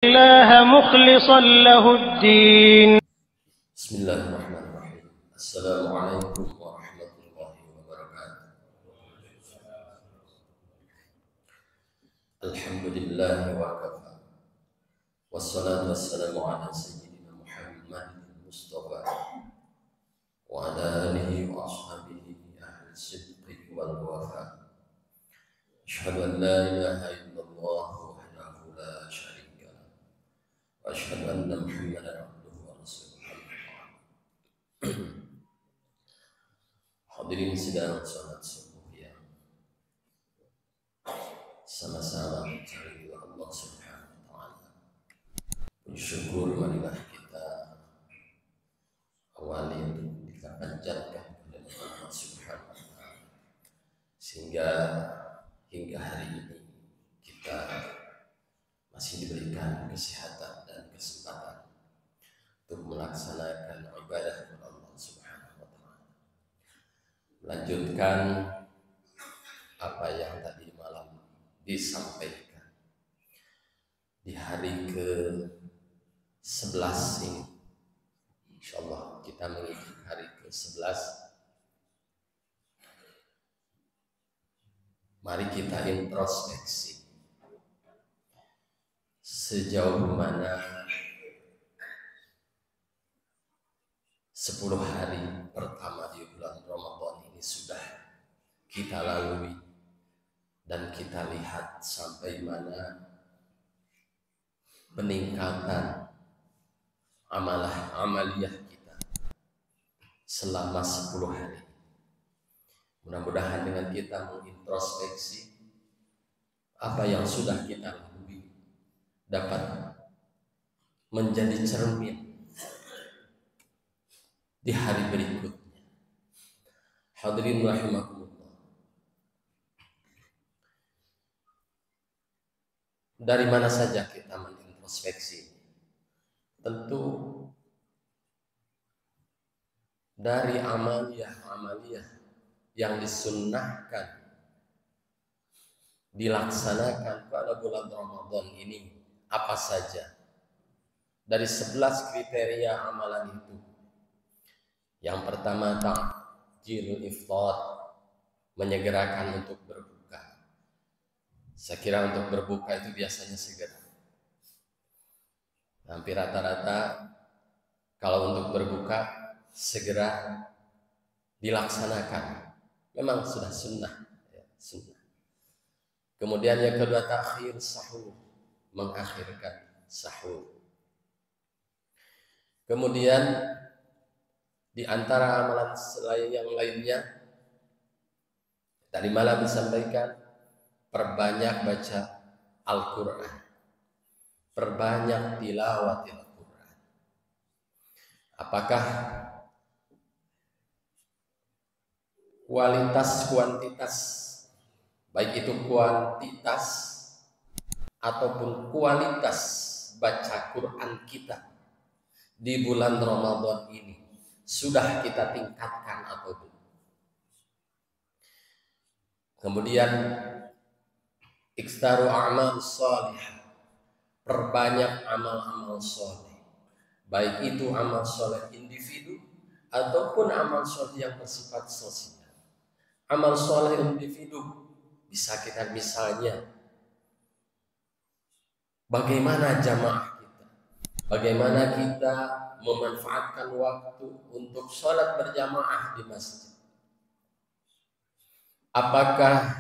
الله مخلصا له الدين. بسم الله الرحمن الرحيم. السلام عليكم ورحمة الله وبركاته. الحمد لله وكفى والصلاة والسلام على سيدنا محمد المصطفى وعلى آله وأصحابه أهل الصدق والوفاء. أشهد أن لا إله إلا الله وحده لا شريك له وأشهد أن محمدا عبده ورسوله. Hadirin sidang salat subuh yang sama-sama mencari Allah Subhanahu wa taala. Bersyukur marilah kita awali untuk kita panjatkan kepada Allah Subhanahu wa taala sehingga hingga hari ini kita masih diberikan kesehatan dan kesempatan untuk melaksanakan ibadah kepada Allah Subhanahu wa taala. Melanjutkan apa yang tadi malam disampaikan di hari ke-11 ini. Insyaallah kita mengikuti hari ke-11. Mari kita introspeksi sejauh mana 10 hari pertama di bulan Ramadan ini sudah kita lalui dan kita lihat sampai mana peningkatan amaliyah kita selama 10 hari. Mudah-mudahan dengan kita mengintrospeksi apa yang sudah kita lalui dapat menjadi cermin di hari berikutnya. Hadirin rahimakumullah. Dari mana saja kita mengintrospeksi? Tentu dari amaliyah yang disunnahkan dilaksanakan pada bulan Ramadan ini apa saja. Dari 11 kriteria amalan itu, yang pertama ta'jilul iftar, menyegerakan untuk berbuka. Saya kira untuk berbuka itu biasanya segera. Hampir rata-rata kalau untuk berbuka segera dilaksanakan. Memang sudah sunnah, ya, sunnah. Kemudian yang kedua takhir sahur, mengakhirkan sahur. Kemudian di antara amalan selain yang lainnya, tadi malam disampaikan, perbanyak baca Al-Quran, perbanyak tilawatil Al-Quran. Apakah kualitas kuantitas, baik itu kuantitas ataupun kualitas baca Quran kita di bulan Ramadan ini sudah kita tingkatkan atau belum? Kemudian ikstaru a'mal shalihah, perbanyak amal-amal soleh, baik itu amal soleh individu ataupun amal soleh yang bersifat sosial. Amal soleh individu bisa kita misalnya bagaimana jamaah kita, bagaimana kita memanfaatkan waktu untuk sholat berjamaah di masjid. Apakah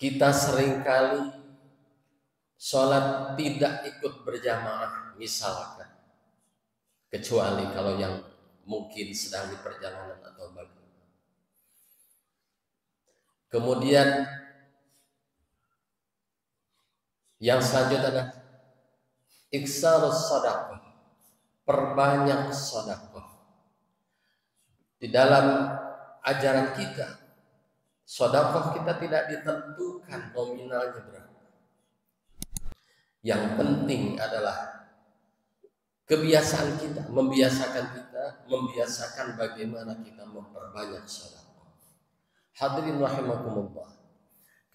kita seringkali sholat tidak ikut berjamaah misalkan, kecuali kalau yang mungkin sedang di perjalanan atau bagaimana. Kemudian yang selanjutnya adalah iksarus sedekah, perbanyak sedekah. Di dalam ajaran kita, sedekah kita tidak ditentukan nominalnya berapa. Yang penting adalah kebiasaan kita, membiasakan bagaimana kita memperbanyak sedekah. Hadirin rahimakumullah.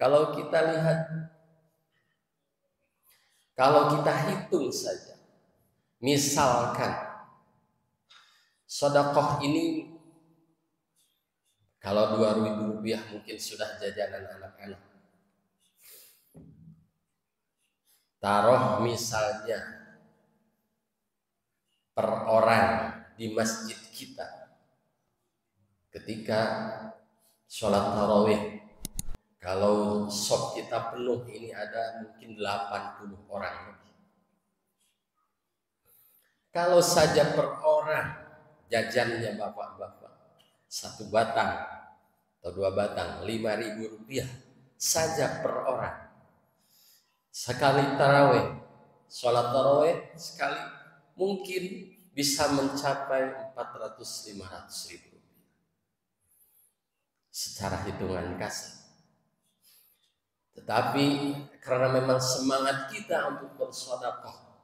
Kalau kita lihat Kalau kita hitung saja, misalkan sedekah ini kalau 2.000 rupiah mungkin sudah jajanan anak-anak. Taruh misalnya per orang di masjid kita ketika sholat tarawih, kalau shop kita penuh ini ada mungkin 80 orang lebih. Kalau saja per orang jajannya bapak-bapak 1 batang atau 2 batang 5.000 rupiah saja per orang. Sekali tarawih, sholat tarawih sekali mungkin bisa mencapai 400-500 ribu rupiah secara hitungan kasar. Tetapi karena memang semangat kita untuk bersedekah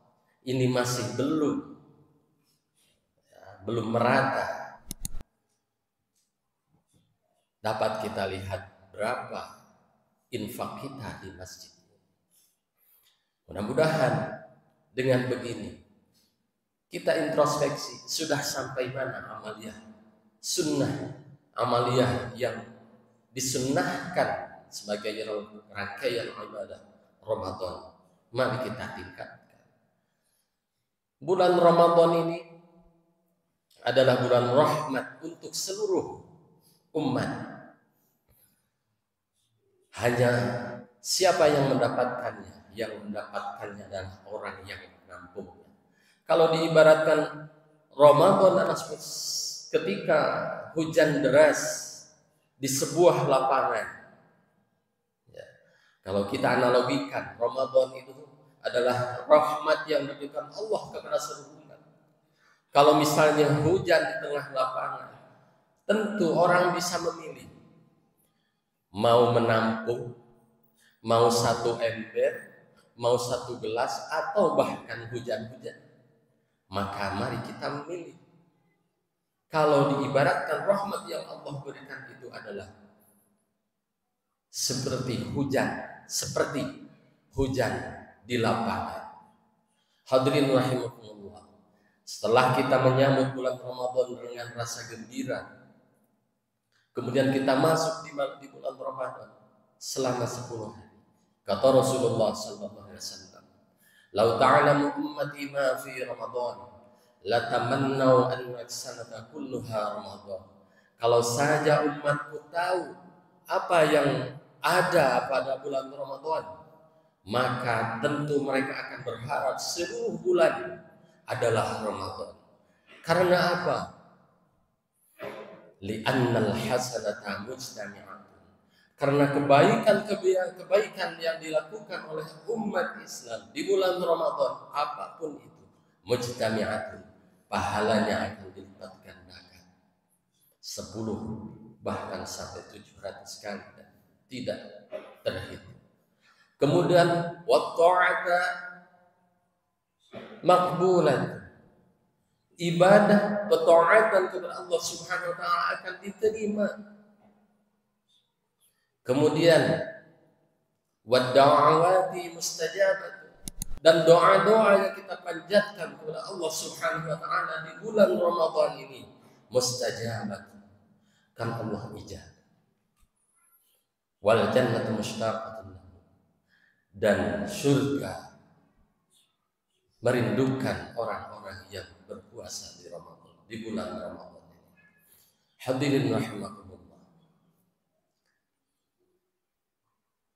ini masih belum merata, dapat kita lihat berapa infak kita di masjid. Mudah-mudahan dengan begini kita introspeksi sudah sampai mana amaliyah sunnah, amaliyah yang disunnahkan sebagai rangkaian ibadah Ramadan. Mari kita tingkatkan. Bulan Ramadan ini adalah bulan rahmat untuk seluruh umat. Hanya siapa yang mendapatkannya? Yang mendapatkannya adalah orang yang menampungnya. Kalau diibaratkan Ramadan adalah ketika hujan deras di sebuah lapangan. Ya. Kalau kita analogikan, Ramadan itu adalah rahmat yang diberikan Allah kepada seluruh umat. Kalau misalnya hujan di tengah lapangan, tentu orang bisa memilih mau menampung, mau 1 ember, mau 1 gelas, atau bahkan hujan-hujan. Maka mari kita memilih. Kalau diibaratkan rahmat yang Allah berikan itu adalah seperti hujan di lapangan. Hadirin rahimakumullah. Setelah kita menyambut bulan Ramadan dengan rasa gembira, kemudian kita masuk di bulan Ramadan selama 10 hari. Kata Rasulullah sallallahu alaihi wasallam, "Lau ta'lamu ummati ma fi Ramadan, la tamannau an sanata kulluha Ramadan." Kalau saja umatku tahu apa yang ada pada bulan Ramadan, maka tentu mereka akan berharap seluruh bulan adalah Ramadan. Karena apa? Li'annal hasanata mujtami'ah. Karena kebaikan yang dilakukan oleh umat Islam di bulan Ramadan apapun itu mujtami'atun, pahalanya akan dilipat gandakan 10 bahkan sampai 700 kali dan tidak terhitung. Kemudian wa ta'ata maqbulan, ibadah taatan kepada Allah Subhanahu wa taala akan diterima. Kemudian wad'awati mustajabah, dan doa-doa yang kita panjatkan kepada Allah Subhanahu wa taala di bulan Ramadan ini mustajabah, kan Allah ijabah. Wal jannatu mushtaqatun, dan surga merindukan orang-orang yang berpuasa di Ramadan, di bulan Ramadan ini. Hadirin rahimakumullah.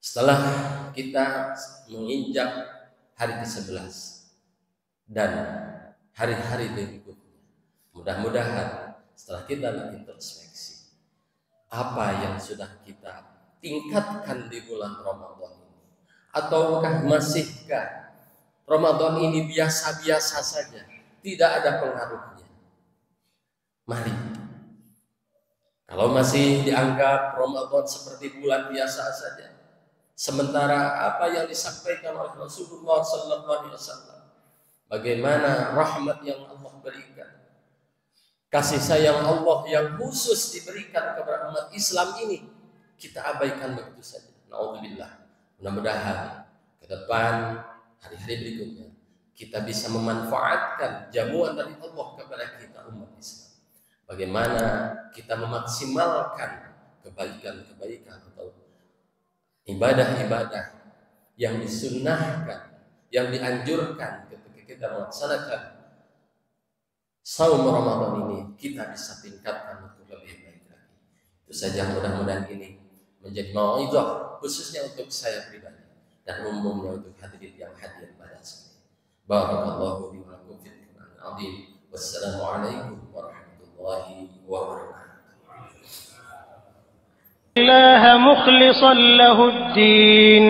Setelah kita menginjak hari ke-11 dan hari-hari berikutnya, mudah-mudahan setelah kita introspeksi apa yang sudah kita tingkatkan di bulan Ramadan ini, ataukah masihkah Ramadan ini biasa-biasa saja, tidak ada pengaruhnya. Mari, kalau masih dianggap Ramadan seperti bulan biasa saja, sementara apa yang disampaikan oleh Rasulullah sallallahu alaihi wasallam, bagaimana rahmat yang Allah berikan, kasih sayang Allah yang khusus diberikan kepada umat Islam ini, kita abaikan begitu saja. Naudzubillah. Mudah-mudahan ke depan hari-hari berikutnya kita bisa memanfaatkan jamuan dari Allah kepada kita umat Islam. Bagaimana kita memaksimalkan kebaikan-kebaikan atau ibadah-ibadah yang disunnahkan, yang dianjurkan ketika kita melaksanakan saum Ramadan ini, kita bisa tingkatkan untuk lebih baik lagi. Itu saja, mudah-mudahan ini menjadi mau'izah khususnya untuk saya pribadi dan umumnya untuk hadirin yang hadir pada sini. Barakallahu fi wa lakum fil Qur'anil azim. Wassalamualaikum warahmatullahi wabarakatuh. الله مخلصا له الدين